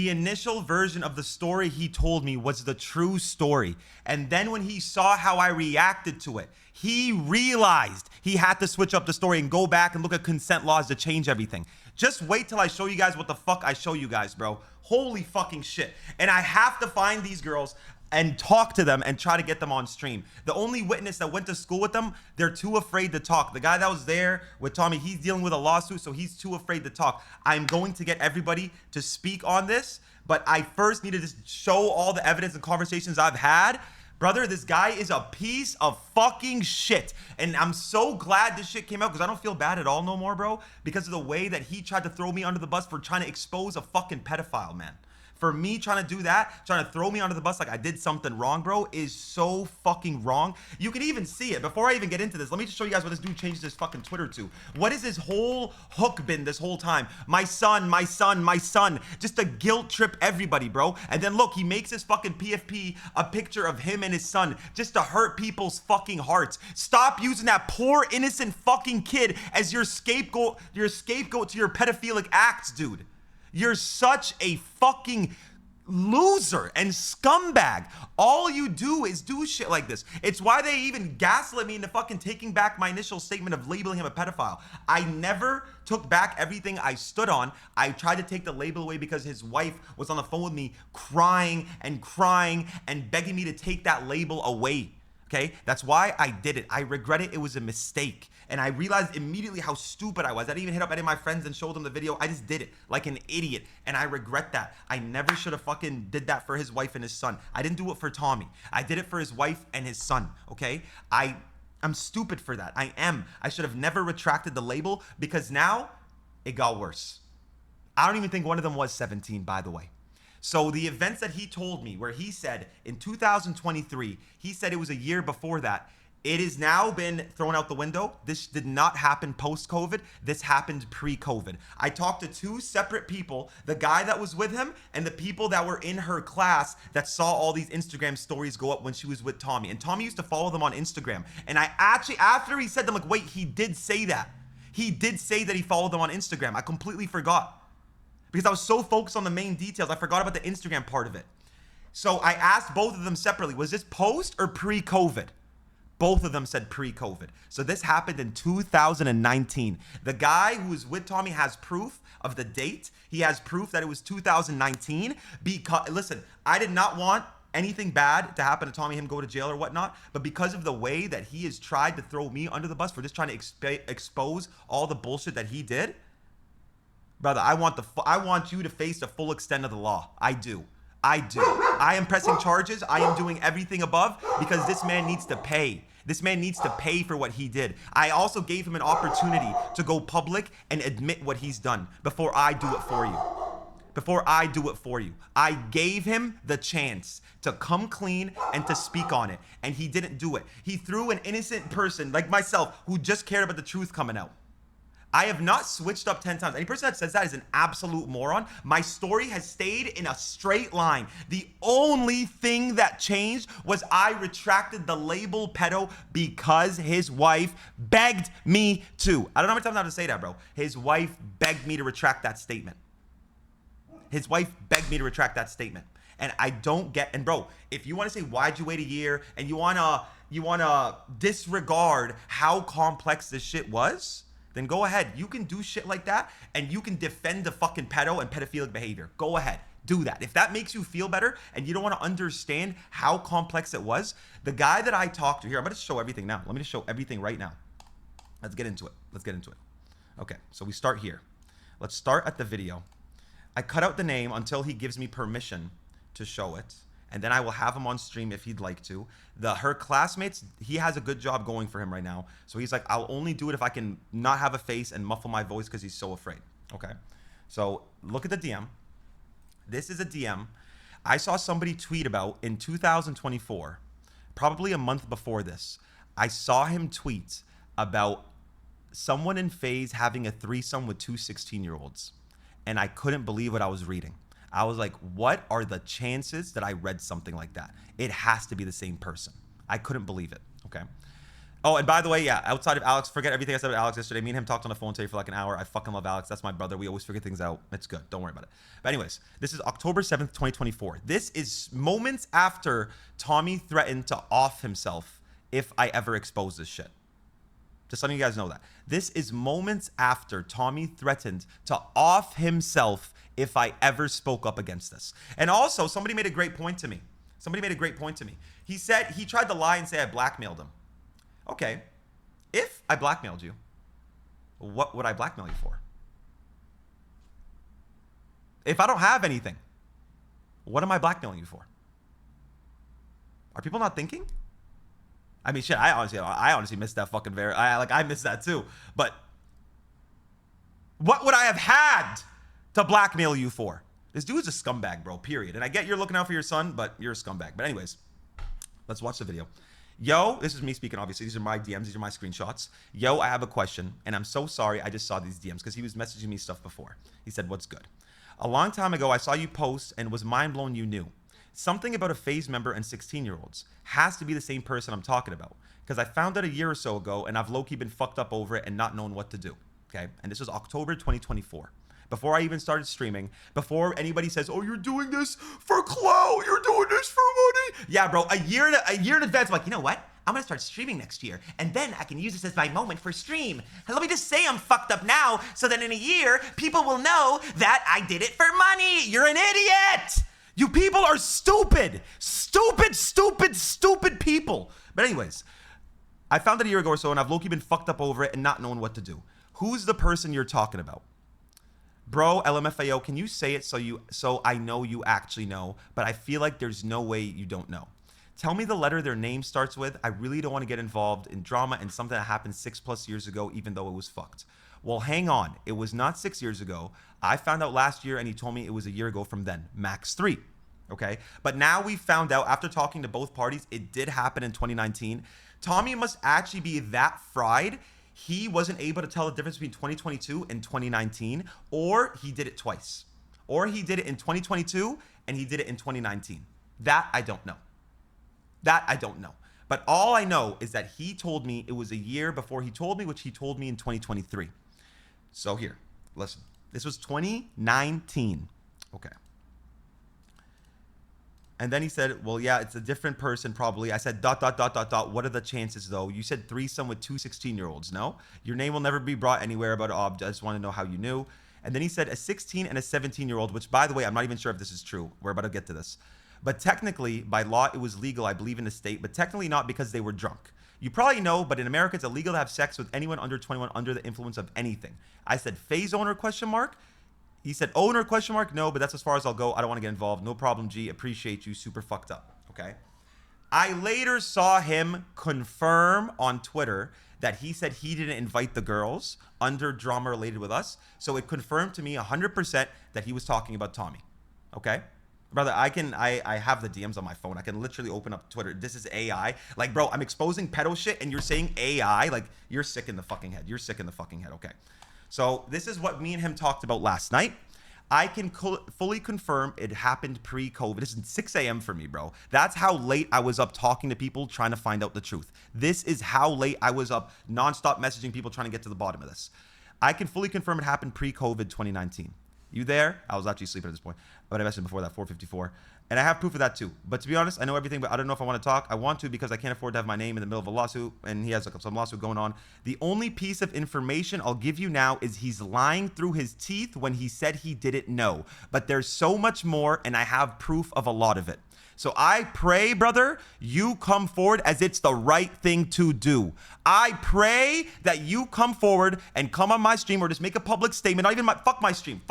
The initial version of the story he told me was the true story. And then when he saw how I reacted to it, he realized he had to switch up the story and go back and look at consent laws to change everything. Just wait till I show you guys what the fuck I show you guys, bro. Holy fucking shit. And I have to find these girls and talk to them and try to get them on stream. The only witness that went to school with them, they're too afraid to talk. The guy that was there with Tommy, he's dealing with a lawsuit, so he's too afraid to talk. I'm going to get everybody to speak on this, but I first need to just show all the evidence and conversations I've had. Brother, this guy is a piece of fucking shit. And I'm so glad this shit came out because I don't feel bad at all no more, bro, because of the way that he tried to throw me under the bus for trying to expose a fucking pedophile, man. For me trying to do that, trying to throw me under the bus like I did something wrong, bro, is so fucking wrong. You can even see it. Before I even get into this, let me just show you guys what this dude changed his fucking Twitter to. What is his whole hook been this whole time? My son, my son, my son. Just to guilt trip everybody, bro. And then look, he makes his fucking PFP a picture of him and his son just to hurt people's fucking hearts. Stop using that poor innocent fucking kid as your scapegoat to your pedophilic acts, dude. You're such a fucking loser and scumbag. All you do is do shit like this. It's why they even gaslit me into fucking taking back my initial statement of labeling him a pedophile. I never took back everything I stood on. I tried to take the label away because his wife was on the phone with me crying and begging me to take that label away. Okay, that's why I did it. I regret it. It was a mistake. And I realized immediately how stupid I was. I didn't even hit up any of my friends and showed them the video. I just did it like an idiot. And I regret that. I never should have fucking did that for his wife and his son. I didn't do it for Tommy. I did it for his wife and his son, okay? I'm stupid for that. I am. I should have never retracted the label because now it got worse. I don't even think one of them was 17, by the way. So the events that he told me where he said in 2023, he said it was a year before that. It has now been thrown out the window. This did not happen post-COVID. This happened pre-COVID. I talked to two separate people, the guy that was with him and the people that were in her class that saw all these Instagram stories go up when she was with Tommy. And Tommy used to follow them on Instagram. And I actually, after he said them, like, wait, he did say that. He did say that he followed them on Instagram. I completely forgot. Because I was so focused on the main details, I forgot about the Instagram part of it. So I asked both of them separately, was this post or pre-COVID? Both of them said pre-COVID. So this happened in 2019. The guy who was with Tommy has proof of the date. He has proof that it was 2019. Because, listen, I did not want anything bad to happen to Tommy, him go to jail or whatnot, but because of the way that he has tried to throw me under the bus for just trying to expose all the bullshit that he did, brother, I want you to face the full extent of the law. I do. I am pressing charges. I am doing everything above because this man needs to pay. This man needs to pay for what he did. I also gave him an opportunity to go public and admit what he's done before I do it for you. Before I do it for you. I gave him the chance to come clean and to speak on it, and he didn't do it. He threw an innocent person like myself who just cared about the truth coming out. I have not switched up 10 times. Any person that says that is an absolute moron. My story has stayed in a straight line. The only thing that changed was I retracted the label pedo because his wife begged me to. I don't know how many times I have to say that, bro. His wife begged me to retract that statement. His wife begged me to retract that statement. And I don't get, and bro, if you want to say, why'd you wait a year? And you wanna disregard how complex this shit was, then go ahead. You can do shit like that and you can defend the fucking pedo and pedophilic behavior. Go ahead. Do that. If that makes you feel better and you don't want to understand how complex it was, the guy that I talked to here, I'm going to show everything now. Let me just show everything right now. Let's get into it. Okay, so we start here. Let's start at the video. I cut out the name until he gives me permission to show it. And then I will have him on stream if he'd like to. Her classmates, he has a good job going for him right now. So he's like, I'll only do it if I can not have a face and muffle my voice because he's so afraid. Okay. So look at the DM. This is a DM I saw somebody tweet about in 2024, probably a month before this. I saw him tweet about someone in FaZe having a threesome with two 16-year-olds. And I couldn't believe what I was reading. I was like, what are the chances that I read something like that? It has to be the same person. I couldn't believe it, okay? Oh, and by the way, yeah, outside of Alex, forget everything I said about Alex yesterday. Me and him talked on the phone today for like an hour. I fucking love Alex. That's my brother. We always figure things out. It's good. Don't worry about it. But anyways, this is October 7th, 2024. This is moments after Tommy threatened to off himself if I ever expose this shit. Just letting you guys know that. This is moments after Tommy threatened to off himself if I ever spoke up against this. And also, somebody made a great point to me. He said he tried to lie and say I blackmailed him. Okay, if I blackmailed you, what would I blackmail you for? If I don't have anything, what am I blackmailing you for? Are people not thinking? I mean, shit, I honestly missed that fucking I missed that too. But what would I have had to blackmail you for? This dude's a scumbag, bro, period. And I get you're looking out for your son, but you're a scumbag. But anyways, let's watch the video. Yo, this is me speaking, obviously. These are my DMs. These are my screenshots. Yo, I have a question, and I'm so sorry I just saw these DMs because he was messaging me stuff before. He said, what's good? A long time ago, I saw you post and was mind blown you knew. Something about a FaZe member and 16-year-olds has to be the same person I'm talking about because I found out a year or so ago, and I've low-key been fucked up over it and not known what to do, okay? And this was October 2024. Before I even started streaming, before anybody says, oh, you're doing this for clout, you're doing this for money. Yeah, bro, a year in advance, I'm like, you know what? I'm gonna start streaming next year, and then I can use this as my moment for stream. And let me just say I'm fucked up now, so that in a year, people will know that I did it for money. You're an idiot. You people are stupid. Stupid people. But anyways, I found it a year ago or so, and I've low-key been fucked up over it and not knowing what to do. Who's the person you're talking about? Bro, LMFAO, can you say it so I know you actually know, but I feel like there's no way you don't know. Tell me the letter their name starts with. I really don't want to get involved in drama and something that happened 6+ years ago, even though it was fucked. Well, hang on. It was not 6 years ago. I found out last year, and he told me it was a year ago from then, max 3. Okay? But now we found out, after talking to both parties, it did happen in 2019. Tommy must actually be that fried. He wasn't able to tell the difference between 2022 and 2019, or he did it twice. Or he did it in 2022, and he did it in 2019. That I don't know. But all I know is that he told me it was a year before he told me, which he told me in 2023. So here, listen. This was 2019. Okay. And then he said, well, yeah, it's a different person probably. I said, ... What are the chances, though? You said threesome with 2 16-year-olds, no? Your name will never be brought anywhere about I just want to know how you knew. And then he said a 16 and a 17-year-old, which, by the way, I'm not even sure if this is true. We're about to get to this. But technically, by law, it was legal, I believe, in the state, but technically not because they were drunk. You probably know, but in America, it's illegal to have sex with anyone under 21 under the influence of anything. I said, FaZe owner, ? He said, owner, ? No, but that's as far as I'll go. I don't want to get involved. No problem, G. Appreciate you. Super fucked up. Okay. I later saw him confirm on Twitter that he said he didn't invite the girls under drama related with us. So it confirmed to me 100% that he was talking about Tommy. Okay. Brother, I have the DMs on my phone. I can literally open up Twitter. This is AI. Like, bro, I'm exposing pedo shit and you're saying AI. Like, you're sick in the fucking head. Okay. So this is what me and him talked about last night. I can fully confirm it happened pre-COVID. This is 6 a.m. for me, bro. That's how late I was up talking to people trying to find out the truth. This is how late I was up nonstop messaging people trying to get to the bottom of this. I can fully confirm it happened pre-COVID 2019. You there? I was actually sleeping at this point, but I messaged before that, 4:54. And I have proof of that too. But to be honest, I know everything, but I don't know if I want to talk. I want to because I can't afford to have my name in the middle of a lawsuit, and he has some lawsuit going on. The only piece of information I'll give you now is he's lying through his teeth when he said he didn't know. But there's so much more, and I have proof of a lot of it. So I pray, brother, you come forward as it's the right thing to do. I pray that you come forward and come on my stream or just make a public statement. Not even fuck my stream.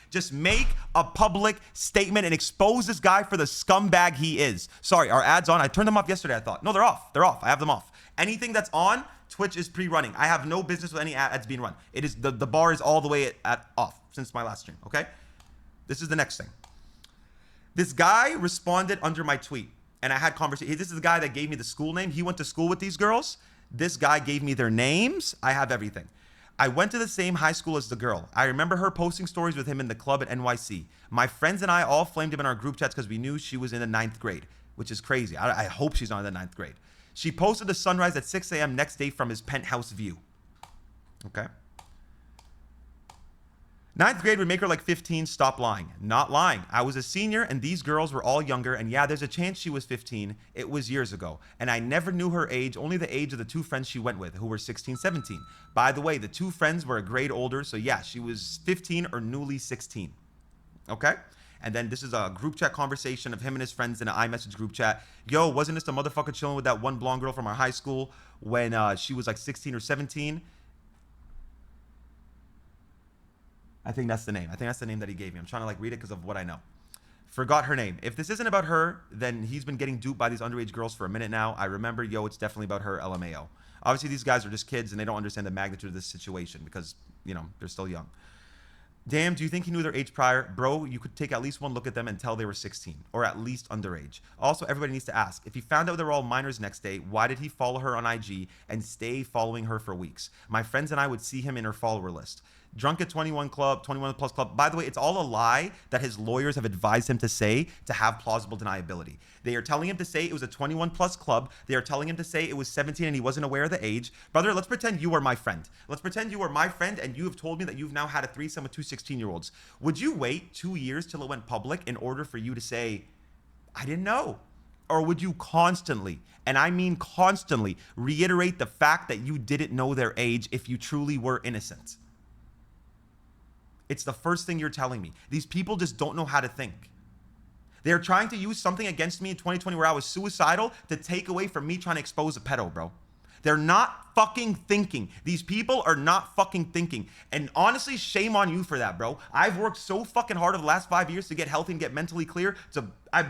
Just make a public statement and expose this guy for the scumbag he is. Sorry, our ads on. I turned them off yesterday, I thought. No, they're off. I have them off. Anything that's on, Twitch is pre-running. I have no business with any ads being run. It is the bar is all the way at off since my last stream, okay? This is the next thing. This guy responded under my tweet, and I had conversation. This is the guy that gave me the school name. He went to school with these girls. This guy gave me their names. I have everything. I went to the same high school as the girl. I remember her posting stories with him in the club at NYC. My friends and I all flamed him in our group chats because we knew she was in the 9th grade, which is crazy. I hope she's not in the 9th grade. She posted the sunrise at 6 a.m. next day from his penthouse view. Okay. Ninth grade would make her like 15. Stop lying. Not lying. I was a senior and these girls were all younger. And yeah, there's a chance she was 15. It was years ago. And I never knew her age, only the age of the two friends she went with, who were 16, 17. By the way, the two friends were a grade older. So yeah, she was 15 or newly 16. Okay? And then this is a group chat conversation of him and his friends in an iMessage group chat. Yo, wasn't this the motherfucker chilling with that one blonde girl from our high school when she was like 16 or 17? I think that's the name. I think that's the name that he gave me. I'm trying to like read it because of what I know. Forgot her name. If this isn't about her, then he's been getting duped by these underage girls for a minute now. I remember, yo, it's definitely about her, LMAO. Obviously, these guys are just kids and they don't understand the magnitude of this situation because, you know, they're still young. Damn, do you think he knew their age prior? Bro, you could take at least one look at them and tell they were 16 or at least underage. Also, everybody needs to ask, if he found out they were all minors next day, why did he follow her on IG and stay following her for weeks? My friends and I would see him in her follower list. Drunk at 21 club, 21 plus club. By the way, it's all a lie that his lawyers have advised him to say to have plausible deniability. They are telling him to say it was a 21 plus club. They are telling him to say it was 17 and he wasn't aware of the age. Brother, let's pretend you are my friend. Let's pretend you are my friend and you have told me that you've now had a threesome with two 16-year-olds. Would you wait 2 years till it went public in order for you to say, I didn't know? Or would you constantly, and I mean constantly, reiterate the fact that you didn't know their age if you truly were innocent? It's the first thing you're telling me. These people just don't know how to think. They're trying to use something against me in 2020 where I was suicidal to take away from me trying to expose a pedo, bro. They're not fucking thinking. These people are not fucking thinking. And honestly, shame on you for that, bro. I've worked so fucking hard over the last 5 years to get healthy and get mentally clear.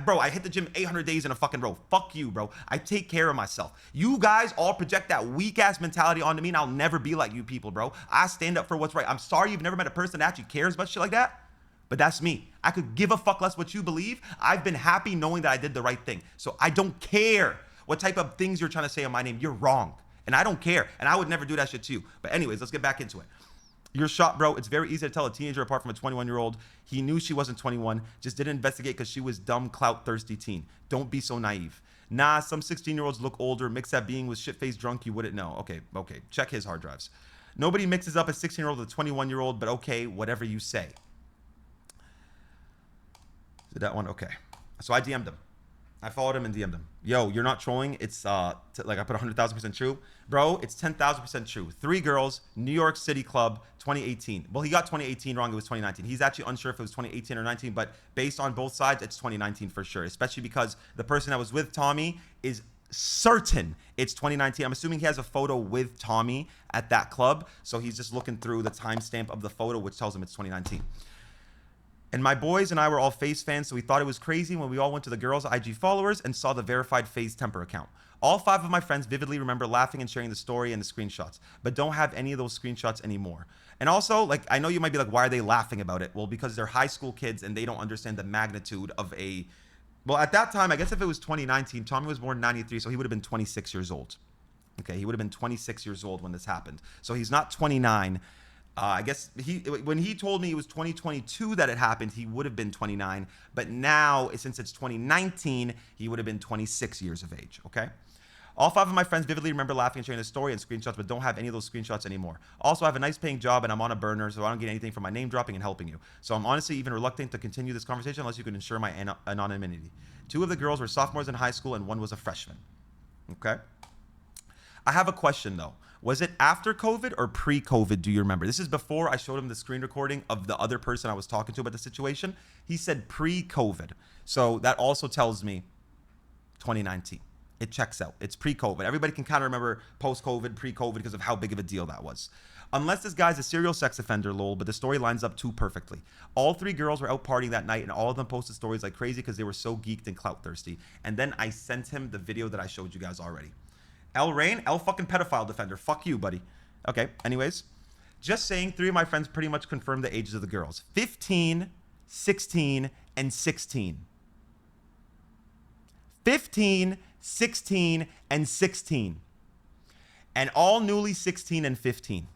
Bro, I hit the gym 800 days in a fucking row. Fuck you, bro. I take care of myself. You guys all project that weak ass mentality onto me and I'll never be like you people, bro. I stand up for what's right. I'm sorry you've never met a person that actually cares about shit like that. But that's me. I could give a fuck less what you believe. I've been happy knowing that I did the right thing. So I don't care what type of things you're trying to say on my name. You're wrong. And I don't care. And I would never do that shit to you. But anyways, let's get back into it. You're shot, bro. It's very easy to tell a teenager apart from a 21-year-old. He knew she wasn't 21, just didn't investigate because she was dumb, clout-thirsty teen. Don't be so naive. Nah, some 16-year-olds look older. Mix that being with shit-faced drunk, you wouldn't know. Okay. Check his hard drives. Nobody mixes up a 16-year-old with a 21-year-old, but okay, whatever you say. Did that one? Okay. So I DM'd him. I followed him and DM'd him. Yo, you're not trolling. It's like I put 100,000% true. Bro, it's 10,000% true. 3 girls, New York City Club, 2018. Well, he got 2018 wrong. It was 2019. He's actually unsure if it was 2018 or 19, but based on both sides, it's 2019 for sure, especially because the person that was with Tommy is certain it's 2019. I'm assuming he has a photo with Tommy at that club, so he's just looking through the timestamp of the photo, which tells him it's 2019. And my boys and I were all FaZe fans, so we thought it was crazy when we all went to the girls' IG followers and saw the verified FaZe teMpeRRR account. All 5 of my friends vividly remember laughing and sharing the story and the screenshots, but don't have any of those screenshots anymore. And also, like, I know you might be like, why are they laughing about it? Well, because they're high school kids and they don't understand the magnitude of a... Well, at that time, I guess if it was 2019, Tommy was born in 93, so he would have been 26 years old. Okay, he would have been 26 years old when this happened. So he's not 29. I guess when he told me it was 2022 that it happened, he would have been 29. But now, since it's 2019, he would have been 26 years of age, okay? All 5 of my friends vividly remember laughing and sharing the story and screenshots, but don't have any of those screenshots anymore. Also, I have a nice paying job and I'm on a burner, so I don't get anything from my name dropping and helping you. So I'm honestly even reluctant to continue this conversation unless you can ensure my anonymity. 2 of the girls were sophomores in high school and 1 was a freshman, okay? I have a question though. Was it after COVID or pre-COVID, do you remember? This is before I showed him the screen recording of the other person I was talking to about the situation. He said pre-COVID. So that also tells me 2019. It checks out. It's pre-COVID. Everybody can kind of remember post-COVID, pre-COVID because of how big of a deal that was. Unless this guy's a serial sex offender, lol, but the story lines up too perfectly. All 3 girls were out partying that night and all of them posted stories like crazy because they were so geeked and clout thirsty. And then I sent him the video that I showed you guys already. L Rain, L fucking pedophile defender. Fuck you, buddy. Okay, anyways. Just saying, 3 of my friends pretty much confirmed the ages of the girls. 15, 16, and 16. 15, 16, and 16. And all newly 16 and 15.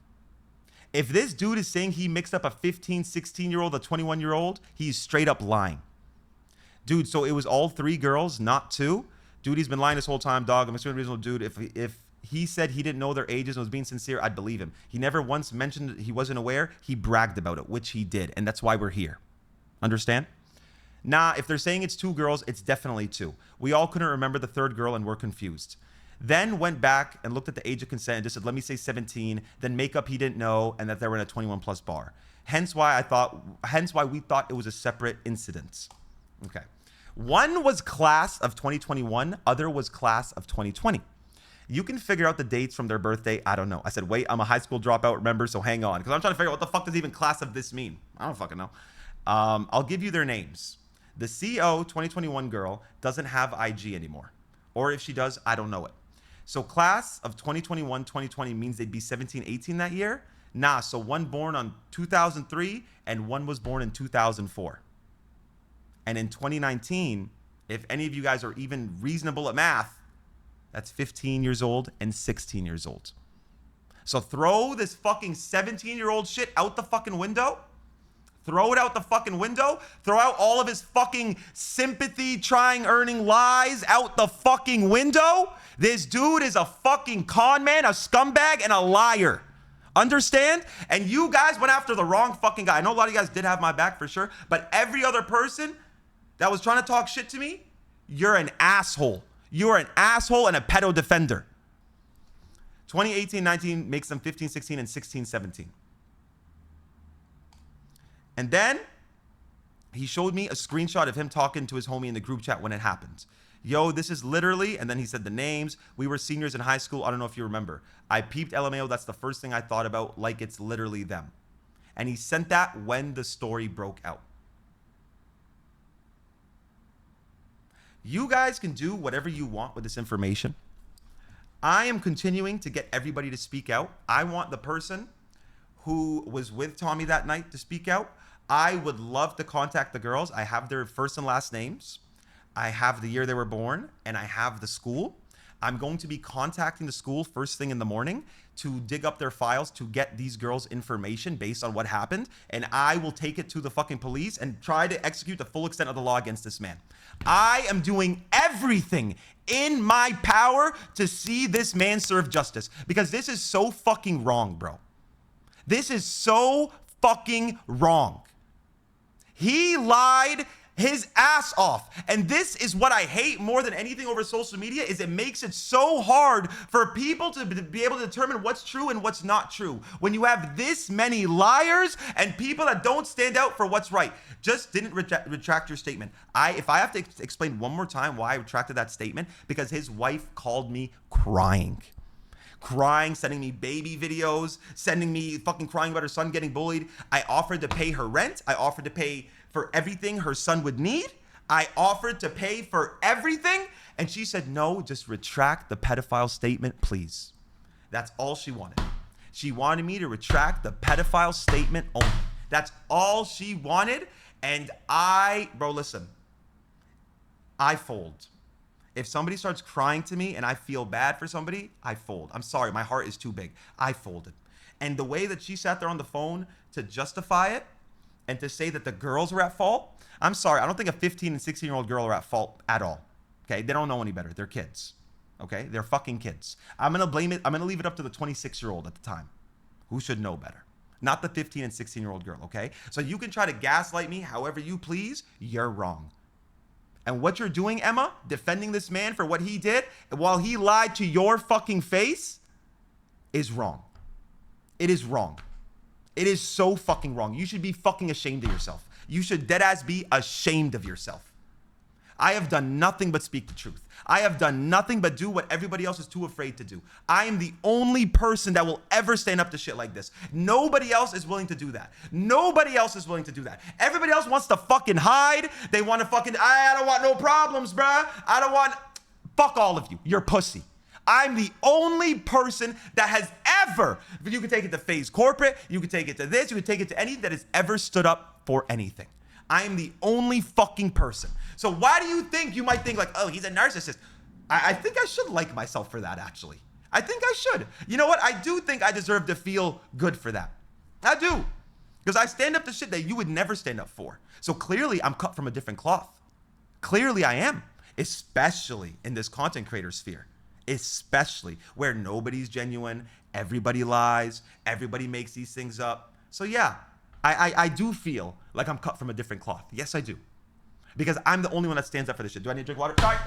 If this dude is saying he mixed up a 15, 16-year-old, a 21-year-old, he's straight up lying. Dude, so it was all 3 girls, not 2? Dude, he's been lying this whole time, dog. I'm extremely reasonable dude. If he said he didn't know their ages and was being sincere, I'd believe him. He never once mentioned he wasn't aware. He bragged about it, which he did. And that's why we're here. Understand? Nah, if they're saying it's 2 girls, it's definitely 2. We all couldn't remember the 3rd girl and were confused. Then went back and looked at the age of consent and just said, let me say 17, then make up he didn't know and that they were in a 21 plus bar. Hence why we thought it was a separate incident. Okay. One was class of 2021, other was class of 2020. You can figure out the dates from their birthday. I don't know. I said, wait, I'm a high school dropout, remember? So hang on. Because I'm trying to figure out what the fuck does even class of this mean? I don't fucking know. I'll give you their names. The CO 2021 girl doesn't have IG anymore. Or if she does, I don't know it. So class of 2021, 2020 means they'd be 17, 18 that year? Nah, so one born on 2003 and one was born in 2004. And in 2019, if any of you guys are even reasonable at math, that's 15 years old and 16 years old. So throw this fucking 17-year-old shit out the fucking window. Throw it out the fucking window. Throw out all of his fucking sympathy, trying, earning lies out the fucking window. This dude is a fucking con man, a scumbag, and a liar. Understand? And you guys went after the wrong fucking guy. I know a lot of you guys did have my back for sure, but every other person that was trying to talk shit to me, you're an asshole. You're an asshole and a pedo defender. 2018-19 makes them 15, 16, and 16, 17. And then he showed me a screenshot of him talking to his homie in the group chat when it happened. Yo, this is literally, and then he said the names. We were seniors in high school. I don't know if you remember. I peeped LMAO. That's the first thing I thought about, like it's literally them. And he sent that when the story broke out. You guys can do whatever you want with this information. I am continuing to get everybody to speak out. I want the person who was with Tommy that night to speak out. I would love to contact the girls. I have their first and last names. I have the year they were born, and I have the school. I'm going to be contacting the school first thing in the morning to dig up their files to get these girls information based on what happened, and I will take it to the fucking police and try to execute the full extent of the law against this man. I am doing everything in my power to see this man serve justice, because this is so fucking wrong, bro. This is so fucking wrong. He lied his ass off. And this is what I hate more than anything over social media, is it makes it so hard for people to be able to determine what's true and what's not true. When you have this many liars and people that don't stand out for what's right. Just didn't retract your statement. If I have to explain one more time why I retracted that statement, because his wife called me crying, sending me baby videos, sending me fucking crying about her son getting bullied. I offered to pay her rent. I offered to pay for everything her son would need. I offered to pay for everything. And she said, no, just retract the pedophile statement, please. That's all she wanted. She wanted me to retract the pedophile statement only. That's all she wanted. And bro, listen, I fold. If somebody starts crying to me and I feel bad for somebody, I fold. I'm sorry, my heart is too big. I folded. And the way that she sat there on the phone to justify it and to say that the girls were at fault, I'm sorry, I don't think a 15 and 16-year-old girl are at fault at all. Okay, they don't know any better. They're kids. Okay, they're fucking kids. I'm gonna leave it up to the 26-year-old at the time, who should know better. Not the 15 and 16-year-old girl, okay? So you can try to gaslight me however you please, you're wrong. And what you're doing, Emma, defending this man for what he did while he lied to your fucking face, is wrong. It is wrong. It is so fucking wrong. You should be fucking ashamed of yourself. You should deadass be ashamed of yourself. I have done nothing but speak the truth. I have done nothing but do what everybody else is too afraid to do. I am the only person that will ever stand up to shit like this. Nobody else is willing to do that. Nobody else is willing to do that. Everybody else wants to fucking hide. They want to fucking, I don't want no problems, bruh. I don't want, fuck all of you. You're pussy. I'm the only person that has ever, you can take it to FaZe Corporate, you can take it to this, you can take it to anything that has ever stood up for anything. I am the only fucking person. So why do you think you might think like, oh, he's a narcissist? I think I should like myself for that, actually. I think I should. You know what? I do think I deserve to feel good for that. I do. Because I stand up to shit that you would never stand up for. So clearly I'm cut from a different cloth. Clearly I am. especially in this content creator sphere, especially where nobody's genuine, everybody lies, everybody makes these things up. So yeah, I do feel like I'm cut from a different cloth. Yes, I do. Because I'm the only one that stands up for this shit. Do I need to drink water? Sorry.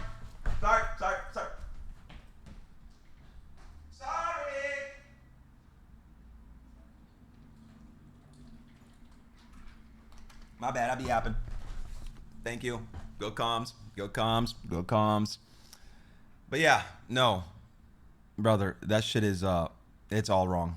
My bad, I be yapping. Thank you. Go comms. But yeah, no. Brother, that shit is it's all wrong.